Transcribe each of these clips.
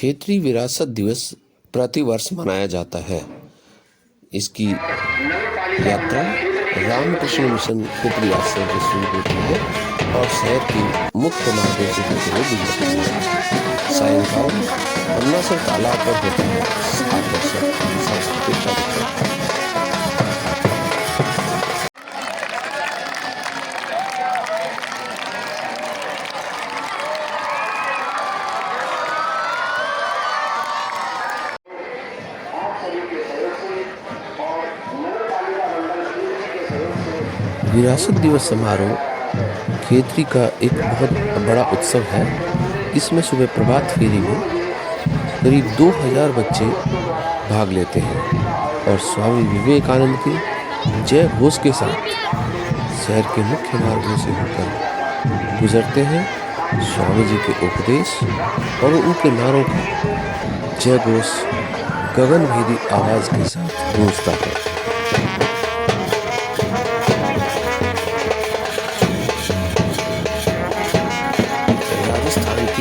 क्षेत्रीय विरासत दिवस प्रतिवर्ष मनाया जाता है। इसकी यात्रा रामकृष्ण मिशन क्षेत्रीय आश्रम से शुरू होती है और शहर की मुख्य मार्गों से होते हुए गुजरती है। सायंकाल पन्नासर तालाब पर होता है आकर्षक सांस्कृतिक कार्यक्रम। विरासत दिवस समारोह क्षेत्री का एक बहुत बड़ा उत्सव है। इसमें सुबह प्रभात फेरी में करीब 2000 बच्चे भाग लेते हैं और स्वामी विवेकानंद के जय घोष के साथ शहर के मुख्य मार्गों से होकर गुजरते हैं। स्वामी जी के उपदेश और उनके नारों का जय घोष गगनभेदी आवाज के साथ गूंजता है।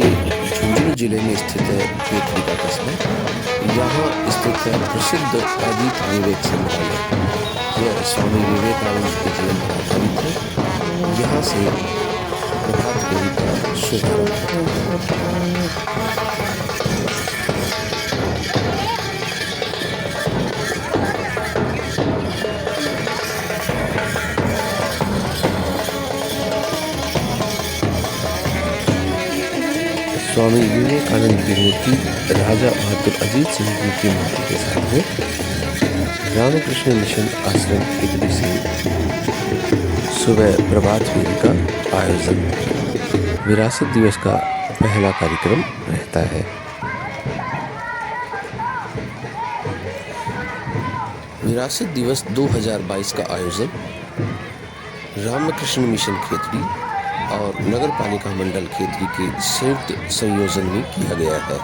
झुंझुनू जिले में स्थित है क्षेत्री का कस्बा। यहाँ स्थित है प्रसिद्ध अजीत विवेक संग्रहालय। यह स्वामी विवेकानंद के जीवन पर आधारित है। यहाँ से प्रभात फेरी का शुभारंभ स्वामी विवेकानंद की मूर्ति राजा बहादुर अजीत सिंह जी की मूर्ति के सामने रामकृष्ण मिशन आश्रम क्षेत्री से सुबह प्रभात फेरी का आयोजन विरासत दिवस का पहला कार्यक्रम रहता है। विरासत दिवस 2022 का आयोजन रामकृष्ण मिशन क्षेत्री और नगर पालिका मंडल क्षेत्री के संयुक्त संयोजन में किया गया है।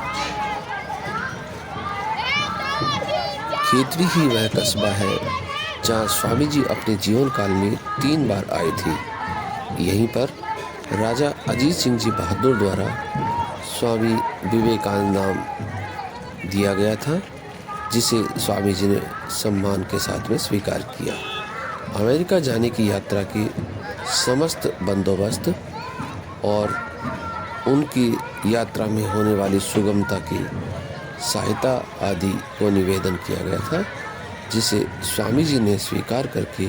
क्षेत्री ही वह कस्बा है जहां स्वामी जी अपने जीवन काल में 3 बार आए थे। यहीं पर राजा अजीत सिंह जी बहादुर द्वारा स्वामी विवेकानंद नाम दिया गया था, जिसे स्वामी जी ने सम्मान के साथ में स्वीकार किया। अमेरिका जाने की यात्रा की समस्त बंदोबस्त और उनकी यात्रा में होने वाली सुगमता की सहायता आदि को निवेदन किया गया था, जिसे स्वामी जी ने स्वीकार करके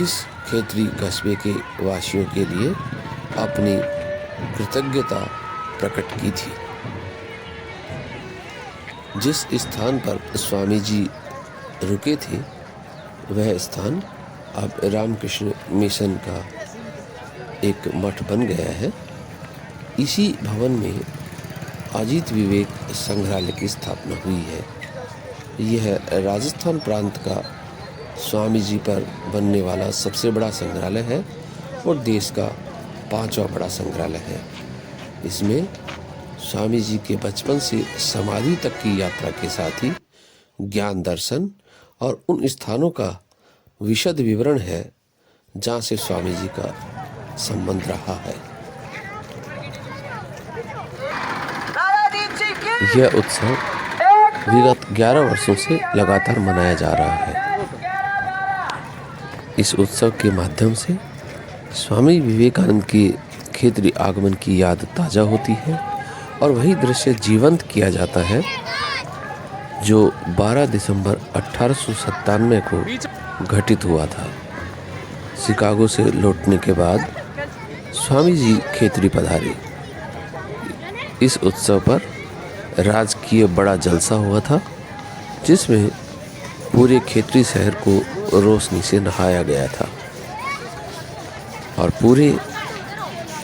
इस क्षेत्रीय कस्बे के वासियों के लिए अपनी कृतज्ञता प्रकट की थी। जिस स्थान पर स्वामी जी रुके थे वह स्थान अब रामकृष्ण मिशन का एक मठ बन गया है। इसी भवन में अजीत विवेक संग्रहालय की स्थापना हुई है। यह राजस्थान प्रांत का स्वामी जी पर बनने वाला सबसे बड़ा संग्रहालय है और देश का 5वां बड़ा संग्रहालय है। इसमें स्वामी जी के बचपन से समाधि तक की यात्रा के साथ ही ज्ञान दर्शन और उन स्थानों का विशद विवरण है जहाँ से स्वामी जी का संबंध रहा है। यह उत्सव विगत 11 वर्षों से लगातार मनाया जा रहा है। इस उत्सव के माध्यम से स्वामी विवेकानंद के क्षेत्रीय आगमन की याद ताज़ा होती है और वही दृश्य जीवंत किया जाता है जो 12 दिसंबर 1897 को घटित हुआ था। शिकागो से लौटने के बाद स्वामी जी क्षेत्री पधारे। इस उत्सव पर राजकीय बड़ा जलसा हुआ था, जिसमें पूरे क्षेत्री शहर को रोशनी से नहाया गया था और पूरे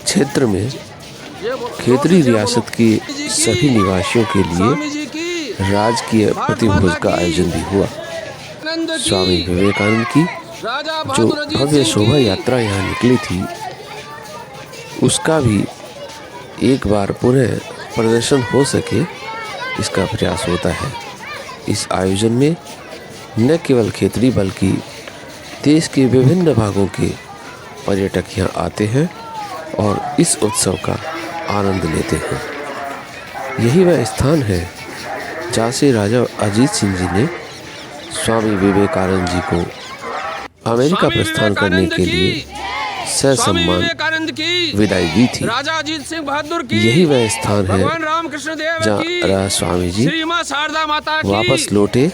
क्षेत्र में क्षेत्री रियासत के सभी निवासियों के लिए राजकीय प्रतिभोज का आयोजन भी हुआ। स्वामी विवेकानंद की जो भव्य शोभा यात्रा यहाँ निकली थी, उसका भी एक बार पुनः प्रदर्शन हो सके, इसका प्रयास होता है। इस आयोजन में न केवल क्षेत्री बल्कि देश के विभिन्न भागों के पर्यटक यहाँ आते हैं और इस उत्सव का आनंद लेते हैं। यही वह स्थान है जहाँ से राजा अजीत सिंह जी ने स्वामी विवेकानंद जी को अमेरिका प्रस्थान करने के लिए ससम्मान विदाई दी थी। राजा अजीत सिंह बहादुर की यही वह स्थान है भगवान रामकृष्ण देव जहाँ की राजा स्वामी जी श्री मां शारदा माता की वापस लौटे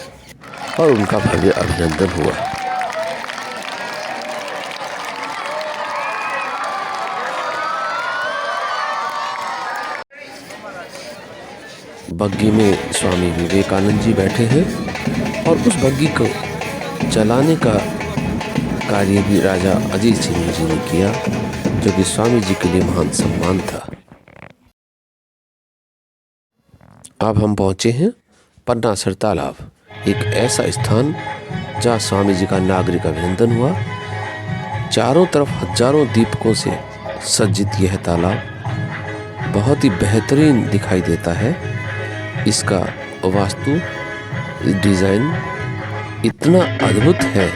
और उनका भव्य अभिनंदन हुआ। बग्गी में स्वामी विवेकानंद जी बैठे हैं और उस बग्गी को चलाने का कार्य भी राजा अजीत सिंह जी ने किया, जो कि स्वामी जी के लिए महान सम्मान था। अब हम पहुंचे हैं पन्नासर तालाब, एक ऐसा स्थान जहां स्वामी जी का नागरिक अभिनंदन हुआ। चारों तरफ हजारों दीपकों से सज्जित यह तालाब बहुत ही बेहतरीन दिखाई देता है। इसका वास्तु डिज़ाइन इतना अद्भुत है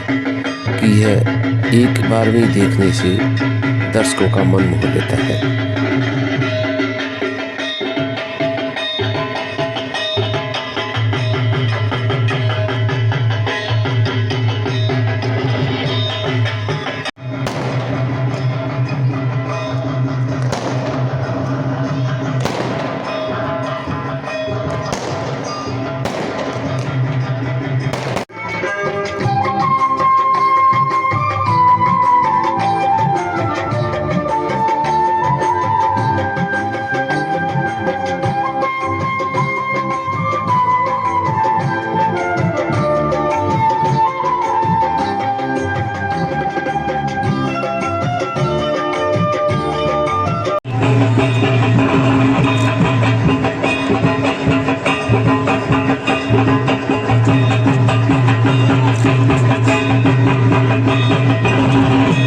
कि यह एक बार में देखने से दर्शकों का मन मोह लेता है।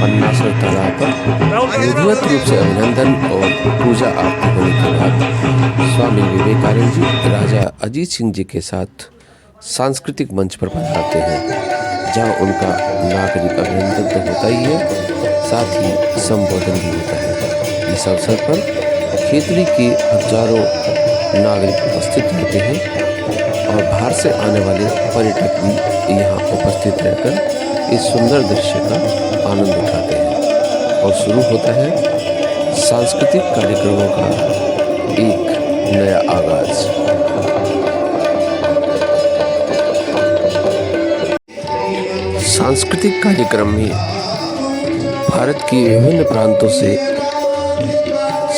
पन्नासर तालाब पर विधिवत रूप से अभिनंदन और पूजा आरती होने के बाद स्वामी विवेकानंद जी राजा अजीत सिंह जी के साथ सांस्कृतिक मंच पर पधारते हैं, जहां उनका नागरिक अभिनंदन तो होता ही है, साथ ही संबोधन भी होता है। इस अवसर पर खेतड़ी के हजारों नागरिक उपस्थित रहते हैं और बाहर से आने वाले पर्यटक भी यहाँ उपस्थित रहकर इस सुंदर दृश्य का आनंद उठाते हैं। और शुरू होता है सांस्कृतिक कार्यक्रमों का एक नया आगाज। सांस्कृतिक कार्यक्रम में भारत के विभिन्न प्रांतों से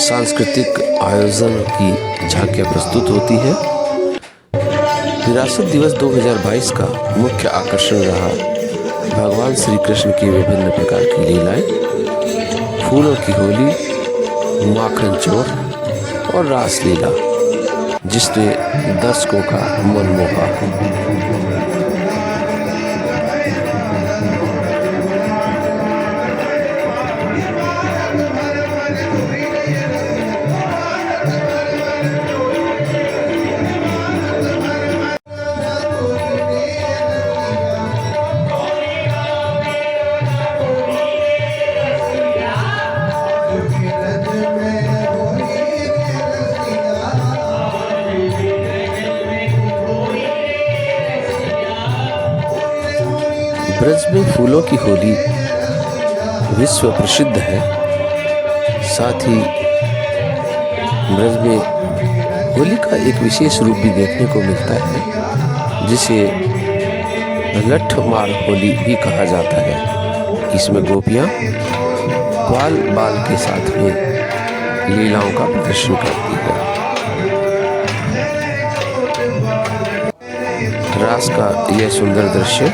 सांस्कृतिक आयोजन की झांकियां प्रस्तुत होती है। विरासत दिवस 2022 का मुख्य आकर्षण रहा भगवान श्री कृष्ण की विभिन्न प्रकार की लीलाएं, फूलों की होली, माखन चोर और रासलीला, जिसने दर्शकों का मन मोहा। ब्रज में फूलों की होली विश्व प्रसिद्ध है। साथ ही ब्रज में होली का एक विशेष रूप भी देखने को मिलता है, जिसे लठ मार होली भी कहा जाता है। इसमें गोपियाँ ग्वाल बाल के साथ में लीलाओं का प्रदर्शन करती है। रास का यह सुंदर दृश्य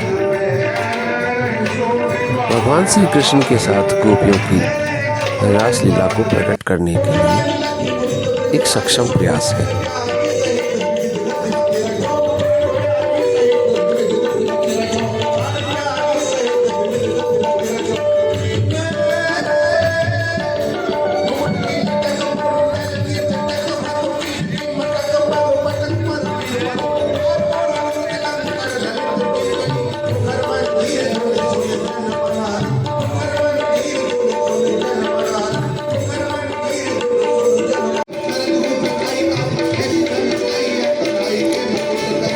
भगवान श्री कृष्ण के साथ गोपियों की रासलीला को प्रकट करने के लिए एक सक्षम प्रयास है।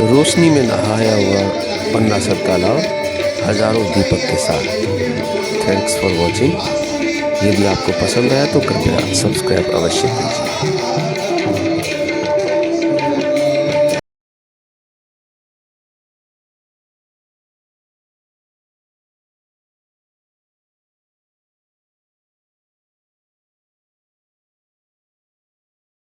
रोशनी में नहाया हुआ पन्ना सर तालाब हजारों दीपक के साथ। Thanks for watching. यदि आपको पसंद आया तो कृपया सब्सक्राइब अवश्य कीजिए।